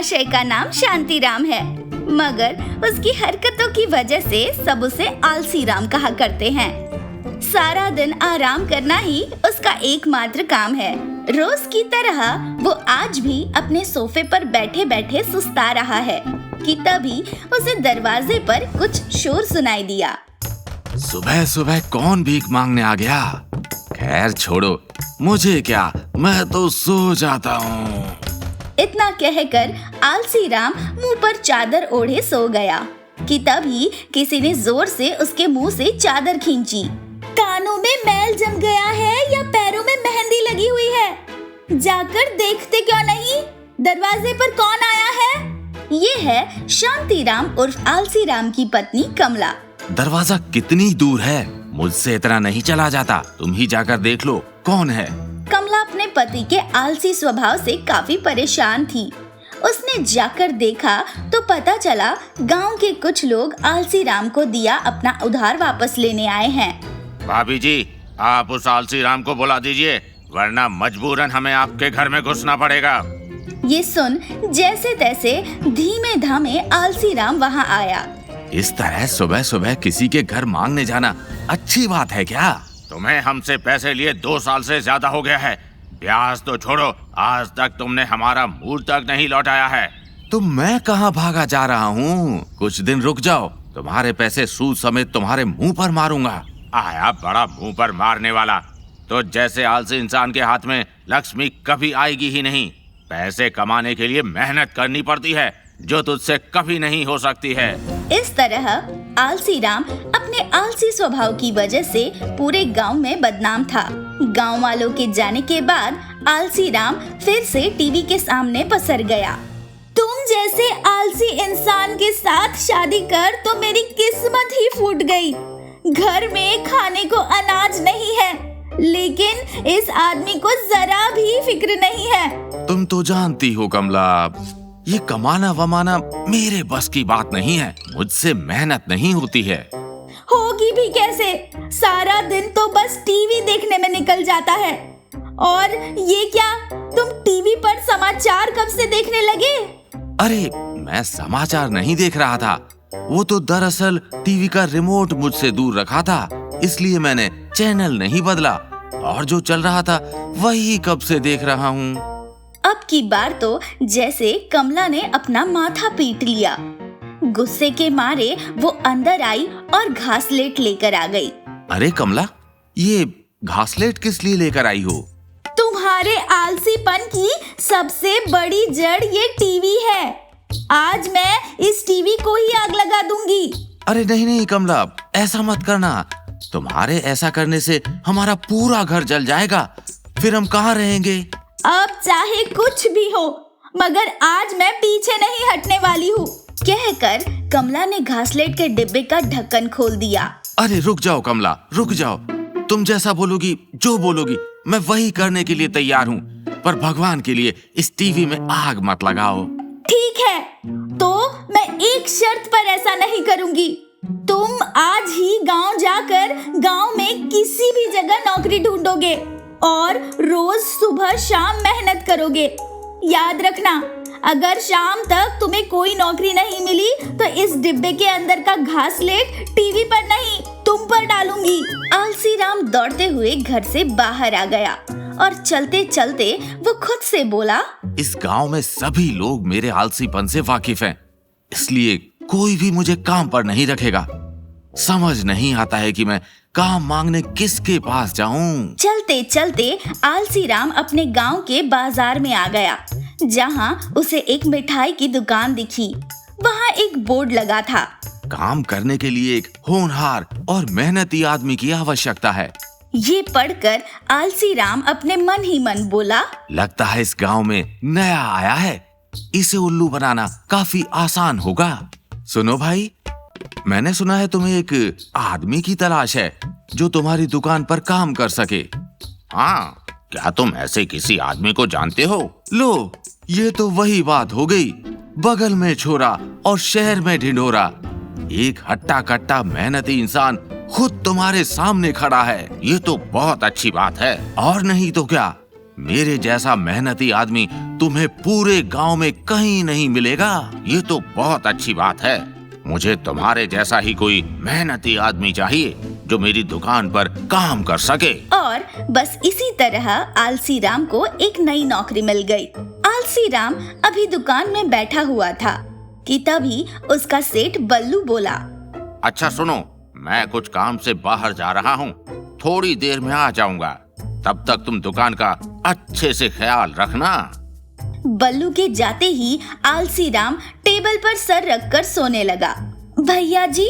महाशय का नाम शांतिराम है, मगर उसकी हरकतों की वजह से सब उसे आलसी राम कहा करते हैं। सारा दिन आराम करना ही उसका एकमात्र काम है। रोज की तरह वो आज भी अपने सोफे पर बैठे बैठे सुस्ता रहा है कि तभी उसे दरवाजे पर कुछ शोर सुनाई दिया। सुबह सुबह कौन भीख मांगने आ गया? खैर छोड़ो, मुझे क्या, मैं तो सो जाता हूँ। इतना कहकर आलसी राम मुंह पर चादर ओढ़े सो गया कि तभी किसी ने जोर से उसके मुंह से चादर खींची। कानों में मैल जम गया है या पैरों में मेहंदी लगी हुई है? जाकर देखते क्यों नहीं? दरवाजे पर कौन आया है? ये है शांतिराम उर्फ आलसी राम की पत्नी कमला। दरवाजा कितनी दूर है? मुझसे इतना नहीं चला जाता, तुम ही जाकर देख लो कौन है। कमला अपने पति के आलसी स्वभाव से काफी परेशान थी। उसने जाकर देखा तो पता चला गांव के कुछ लोग आलसी राम को दिया अपना उधार वापस लेने आए हैं। भाभी जी, आप उस आलसी राम को बुला दीजिए, वरना मजबूरन हमें आपके घर में घुसना पड़ेगा। ये सुन जैसे तैसे धीमे धामे आलसी राम वहाँ आया। इस तरह सुबह सुबह किसी के घर मांगने जाना अच्छी बात है क्या? तुम्हें हमसे पैसे लिए 2 साल से ज्यादा हो गया है। ब्याज तो छोड़ो, आज तक तुमने हमारा मूल तक नहीं लौटाया है। तो मैं कहाँ भागा जा रहा हूँ? कुछ दिन रुक जाओ, तुम्हारे पैसे सूद समेत तुम्हारे मुंह पर मारूंगा। आया बड़ा मुंह पर मारने वाला। तो जैसे आलसी इंसान के हाथ में लक्ष्मी कभी आएगी ही नहीं। पैसे कमाने के लिए मेहनत करनी पड़ती है, जो तुझसे कभी नहीं हो सकती है। इस तरह आलसी राम अपने आलसी स्वभाव की वजह से पूरे गांव में बदनाम था। गांव वालों के जाने के बाद आलसी राम फिर से टीवी के सामने पसर गया। तुम जैसे आलसी इंसान के साथ शादी कर तो मेरी किस्मत ही फूट गई। घर में खाने को अनाज नहीं है, लेकिन इस आदमी को जरा भी फिक्र नहीं है। तुम तो जानती हो कमला, ये कमाना वमाना मेरे बस की बात नहीं है। मुझसे मेहनत नहीं होती है। होगी भी कैसे? सारा दिन तो बस टीवी देखने में निकल जाता है। और ये क्या, तुम टीवी पर समाचार कब से देखने लगे? अरे मैं समाचार नहीं देख रहा था, वो तो दरअसल टीवी का रिमोट मुझसे दूर रखा था, इसलिए मैंने चैनल नहीं बदला और जो चल रहा था वही कब से देख रहा हूँ। अब की बार तो जैसे कमला ने अपना माथा पीट लिया। गुस्से के मारे वो अंदर आई और घासलेट लेकर आ गई। अरे कमला, ये घासलेट किस लिए लेकर आई हो? तुम्हारे आलसीपन की सबसे बड़ी जड़ ये टीवी है। आज मैं इस टीवी को ही आग लगा दूंगी। अरे नहीं नहीं कमला, ऐसा मत करना। तुम्हारे ऐसा करने से हमारा पूरा घर जल जाएगा, फिर हम कहाँ रहेंगे? अब चाहे कुछ भी हो, मगर आज मैं पीछे नहीं हटने वाली हूँ, कहकर कमला ने घासलेट के डिब्बे का ढक्कन खोल दिया। अरे रुक जाओ कमला, रुक जाओ। तुम जैसा बोलोगी, जो बोलोगी, मैं वही करने के लिए तैयार हूँ, पर भगवान के लिए इस टीवी में आग मत लगाओ। ठीक है, तो मैं एक शर्त पर ऐसा नहीं करूँगी। तुम आज ही गांव जाकर गांव में किसी भी जगह नौकरी ढूंढोगे और रोज सुबह शाम मेहनत करोगे। याद रखना, अगर शाम तक तुम्हें कोई नौकरी नहीं मिली तो इस डिब्बे के अंदर का घासलेट टीवी पर नहीं, तुम पर डालूंगी। आलसी राम दौड़ते हुए घर से बाहर आ गया और चलते चलते वो खुद से बोला, इस गांव में सभी लोग मेरे आलसीपन से वाकिफ हैं, इसलिए कोई भी मुझे काम पर नहीं रखेगा। समझ नहीं आता है कि मैं काम मांगने किसके पास जाऊं। चलते चलते आलसी राम अपने गांव के बाजार में आ गया, जहां उसे एक मिठाई की दुकान दिखी। वहां एक बोर्ड लगा था, काम करने के लिए एक होनहार और मेहनती आदमी की आवश्यकता है। ये पढ़कर आलसी राम अपने मन ही मन बोला, लगता है इस गांव में नया आया है, इसे उल्लू बनाना काफी आसान होगा। सुनो भाई, मैंने सुना है तुम्हें एक आदमी की तलाश है जो तुम्हारी दुकान पर काम कर सके। हाँ, क्या तुम ऐसे किसी आदमी को जानते हो? लो, ये तो वही बात हो गई। बगल में छोरा और शहर में ढिंढोरा। एक हट्टा कट्टा मेहनती इंसान खुद तुम्हारे सामने खड़ा है। ये तो बहुत अच्छी बात है। और नहीं तो क्या, मेरे जैसा मेहनती आदमी तुम्हें पूरे गांव में कहीं नहीं मिलेगा। ये तो बहुत अच्छी बात है। मुझे तुम्हारे जैसा ही कोई मेहनती आदमी चाहिए जो मेरी दुकान पर काम कर सके। और बस इसी तरह आलसी राम को एक नई नौकरी मिल गई। आलसी राम अभी दुकान में बैठा हुआ था कि तभी उसका सेठ बल्लू बोला, अच्छा सुनो, मैं कुछ काम से बाहर जा रहा हूँ, थोड़ी देर में आ जाऊंगा। तब तक तुम दुकान का अच्छे से ख्याल रखना। बल्लू के जाते ही आलसी राम टेबल पर सर रखकर सोने लगा। भैया जी,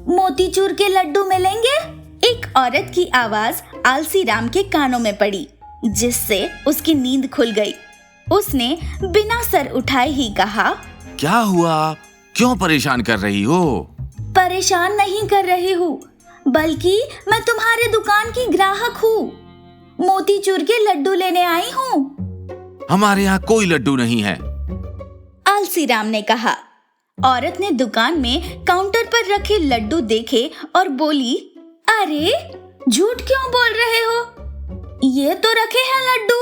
मोतीचूर के लड्डू मिलेंगे? एक औरत की आवाज आलसी राम के कानों में पड़ी, जिससे उसकी नींद खुल गई। उसने बिना सर उठाए ही कहा, क्या हुआ? क्यों परेशान कर रही हो? परेशान नहीं कर रही हूँ, बल्कि मैं तुम्हारे दुकान की ग्राहक हूँ। मोतीचूर के लड्डू लेने आई हूँ। हमारे यहाँ कोई लड्डू नहीं है, आलसी राम ने कहा। औरत ने दुकान में काउंटर पर रखे लड्डू देखे और बोली, अरे झूठ क्यों बोल रहे हो? ये तो रखे हैं लड्डू।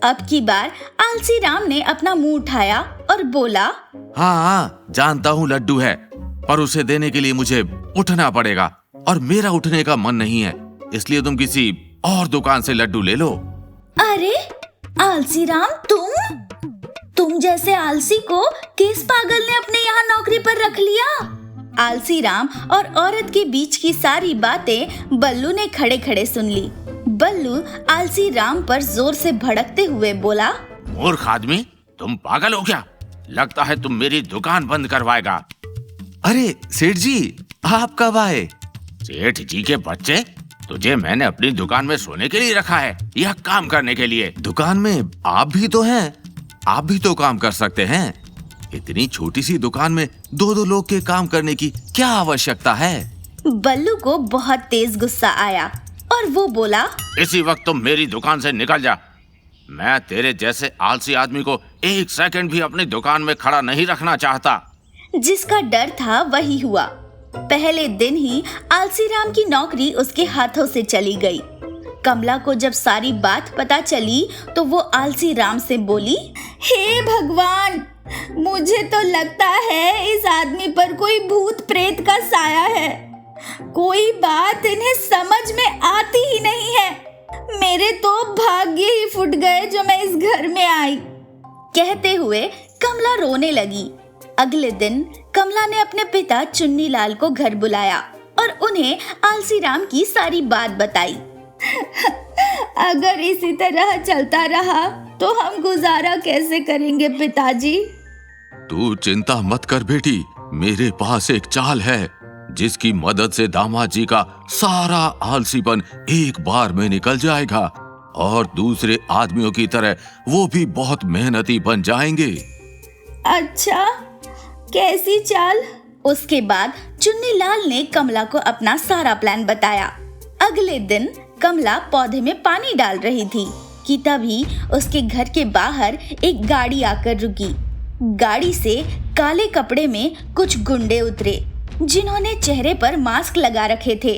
अब की बार आलसी राम ने अपना मुंह उठाया और बोला, हाँ जानता हूँ लड्डू है, पर उसे देने के लिए मुझे उठना पड़ेगा और मेरा उठने का मन नहीं है, इसलिए तुम किसी और दुकान से लड्डू ले लो। अरे आलसी राम, तुम जैसे आलसी को किस पागल ने अपने यहाँ नौकरी पर रख लिया? आलसी राम और औरत के बीच की सारी बातें बल्लू ने खड़े खड़े सुन ली। बल्लू आलसी राम पर जोर से भड़कते हुए बोला, मूर्ख आदमी, तुम पागल हो क्या? लगता है तुम मेरी दुकान बंद करवाएगा। अरे सेठ जी, आप कब आए? सेठ जी के बच्चे, तुझे मैंने अपनी दुकान में सोने के लिए रखा है या काम करने के लिए? दुकान में आप भी तो हैं, आप भी तो काम कर सकते हैं। इतनी छोटी सी दुकान में दो दो लोग के काम करने की क्या आवश्यकता है? बल्लू को बहुत तेज गुस्सा आया और वो बोला, इसी वक्त तुम मेरी दुकान से निकल जा। मैं तेरे जैसे आलसी आदमी को एक सेकंड भी अपनी दुकान में खड़ा नहीं रखना चाहता। जिसका डर था वही हुआ। पहले दिन ही आलसी राम की नौकरी उसके हाथों से चली गई। कमला को जब सारी बात पता चली तो वो आलसी राम से बोली, हे भगवान, मुझे तो लगता है इस आदमी पर कोई भूत प्रेत का साया है। कोई बात इन्हें समझ में आती ही नहीं है। मेरे तो भाग्य ही फूट गए जो मैं इस घर में आई। कहते हुए कमला रोने लगी। अगले दिन कमला ने अपने पिता चुन्नी लाल को घर बुलाया और उन्हें आलसी राम की सारी बात बताई। अगर इसी तरह चलता रहा तो हम गुजारा कैसे करेंगे पिताजी? तू चिंता मत कर बेटी, मेरे पास एक चाल है जिसकी मदद से दामाद जी का सारा आलसीपन एक बार में निकल जाएगा और दूसरे आदमियों की तरह वो भी बहुत मेहनती बन जाएंगे। अच्छा, कैसी चाल? उसके बाद चुन्नी लाल ने कमला को अपना सारा प्लान बताया। अगले दिन कमला पौधे में पानी डाल रही थी कि तभी उसके घर के बाहर एक गाड़ी आकर रुकी। गाड़ी से काले कपड़े में कुछ गुंडे उतरे जिन्होंने चेहरे पर मास्क लगा रखे थे।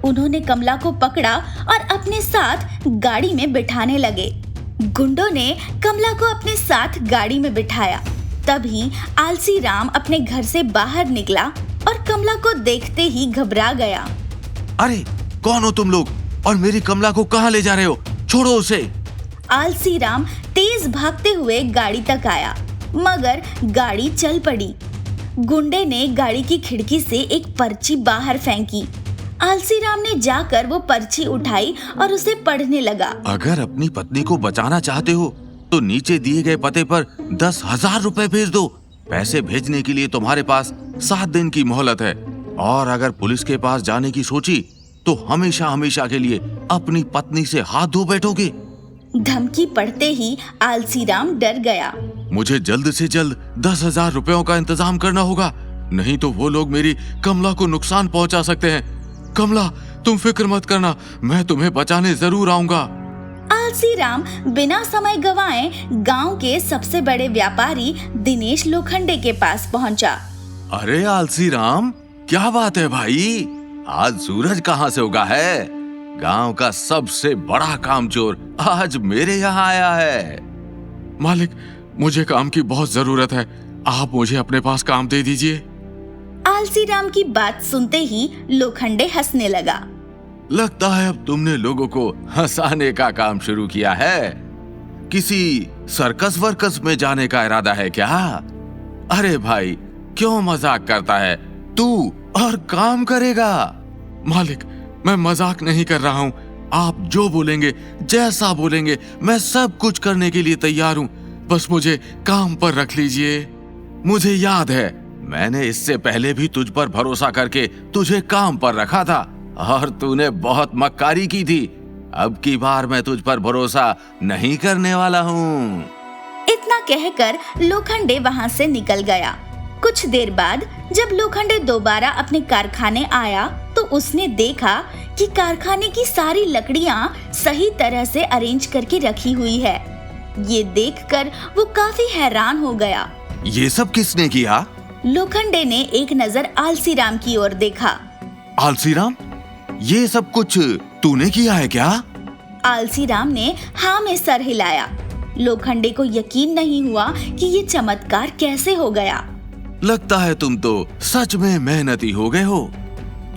उन्होंने कमला को पकड़ा और अपने साथ गाड़ी में बिठाने लगे। गुंडों ने कमला को अपने साथ गाड़ी में बिठाया। तभी आलसी राम अपने घर से बाहर निकला और कमला को देखते ही घबरा गया। अरे कौन हो तुम लोग और मेरी कमला को कहाँ ले जा रहे हो? छोड़ो उसे। आलसी राम तेज भागते हुए गाड़ी तक आया, मगर गाड़ी चल पड़ी। गुंडे ने गाड़ी की खिड़की से एक पर्ची बाहर फेंकी। आलसी राम ने जाकर वो पर्ची उठाई और उसे पढ़ने लगा। अगर अपनी पत्नी को बचाना चाहते हो तो नीचे दिए गए पते पर 10,000 रुपए भेज दो। पैसे भेजने के लिए तुम्हारे पास 7 दिन की मोहलत है और अगर पुलिस के पास जाने की सोची तो हमेशा हमेशा के लिए अपनी पत्नी से हाथ धो बैठोगे। धमकी पढ़ते ही आलसी राम डर गया। मुझे जल्द से जल्द 10,000 रुपयों का इंतजाम करना होगा, नहीं तो वो लोग मेरी कमला को नुकसान पहुंचा सकते हैं। कमला, तुम फिक्र मत करना, मैं तुम्हें बचाने जरूर आऊंगा। आलसी राम बिना समय गवाए गांव के सबसे बड़े व्यापारी दिनेश लोखंडे के पास पहुंचा। अरे आलसी राम, क्या बात है भाई? आज सूरज कहाँ से उगा है? गांव का सबसे बड़ा कामचोर आज मेरे यहाँ आया है। मालिक, मुझे काम की बहुत जरूरत है, आप मुझे अपने पास काम दे दीजिए। आलसी राम की बात सुनते ही लोखंडे हंसने लगा। लगता है अब तुमने लोगों को हंसाने का काम शुरू किया है। किसी सर्कस वर्कस में जाने का इरादा है क्या? अरे भाई, क्यों मजाक करता है तू, और काम करेगा। मालिक, मैं मजाक नहीं कर रहा हूँ। आप जो बोलेंगे, जैसा बोलेंगे, मैं सब कुछ करने के लिए तैयार हूँ। बस मुझे काम पर रख लीजिए। मुझे याद है, मैंने इससे पहले भी तुझ पर भरोसा करके तुझे काम पर रखा था और तूने बहुत मक्कारी की थी। अब की बार मैं तुझ पर भरोसा नहीं करने वाला हूँ। इतना कहकर लोखंडे वहाँ से निकल गया। कुछ देर बाद जब लोखंडे दोबारा अपने कारखाने आया तो उसने देखा कि कारखाने की सारी लकड़ियाँ सही तरह से अरेंज करके रखी हुई है। ये देखकर वो काफी हैरान हो गया। ये सब किसने किया? लोखंडे ने एक नजर आलसी राम की ओर देखा। आलसी राम, ये सब कुछ तूने किया है क्या? आलसी राम ने हाँ में सर हिलाया। लोखंडे को यकीन नहीं हुआ कि ये चमत्कार कैसे हो गया। लगता है तुम तो सच में मेहनती हो गए हो।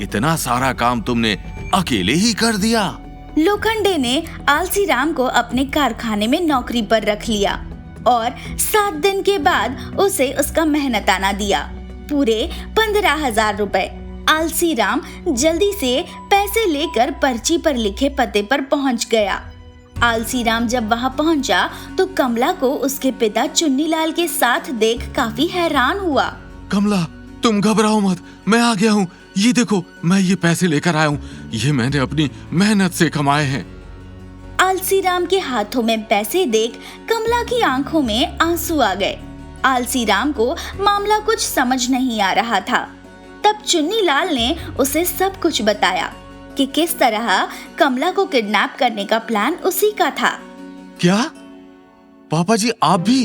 इतना सारा काम तुमने अकेले ही कर दिया। लोखंडे ने आलसी राम को अपने कारखाने में नौकरी पर रख लिया और 7 दिन के बाद उसे उसका मेहनताना दिया, पूरे 15,000 रुपए। आलसी राम जल्दी से पैसे लेकर पर्ची पर लिखे पते पर पहुंच गया। आलसी राम जब वहां पहुंचा तो कमला को उसके पिता चुन्नीलाल के साथ देख काफी हैरान हुआ। कमला, तुम घबराओ मत, मैं आ गया हूँ। ये देखो, मैं ये पैसे लेकर आया हूँ। ये मैंने अपनी मेहनत से कमाए हैं। आलसी राम के हाथों में पैसे देख कमला की आंखों में आंसू आ गए। आलसी राम को मामला कुछ समझ नहीं आ रहा था। तब चुन्नीलाल ने उसे सब कुछ बताया कि किस तरह कमला को किडनैप करने का प्लान उसी का था। क्या? पापा जी, आप भी?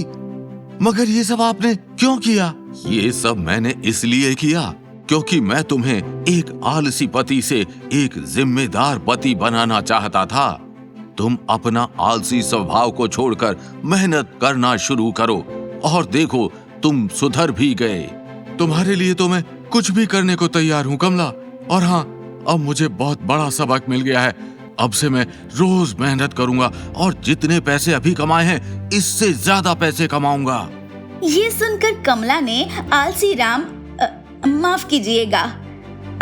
मगर ये सब आपने क्यों किया? ये सब मैंने इसलिए किया क्योंकि मैं तुम्हें एक आलसी पति से एक जिम्मेदार पति बनाना चाहता था। तुम अपना आलसी स्वभाव को छोड़कर मेहनत करना शुरू करो और देखो, तुम सुधर भी गए। तुम्हारे लिए तो मैं कुछ भी करने को तैयार हूँ कमला। और हाँ, अब मुझे बहुत बड़ा सबक मिल गया है। अब से मैं रोज मेहनत करूंगा और जितने पैसे अभी कमाए हैं इससे ज्यादा पैसे कमाऊंगा। ये सुनकर कमला ने आलसी राम, माफ कीजिएगा,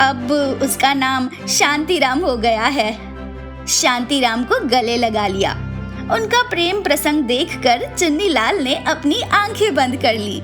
अब उसका नाम शांतिराम हो गया है, शांतिराम को गले लगा लिया। उनका प्रेम प्रसंग देखकर चुन्नीलाल ने अपनी आंखें बंद कर ली।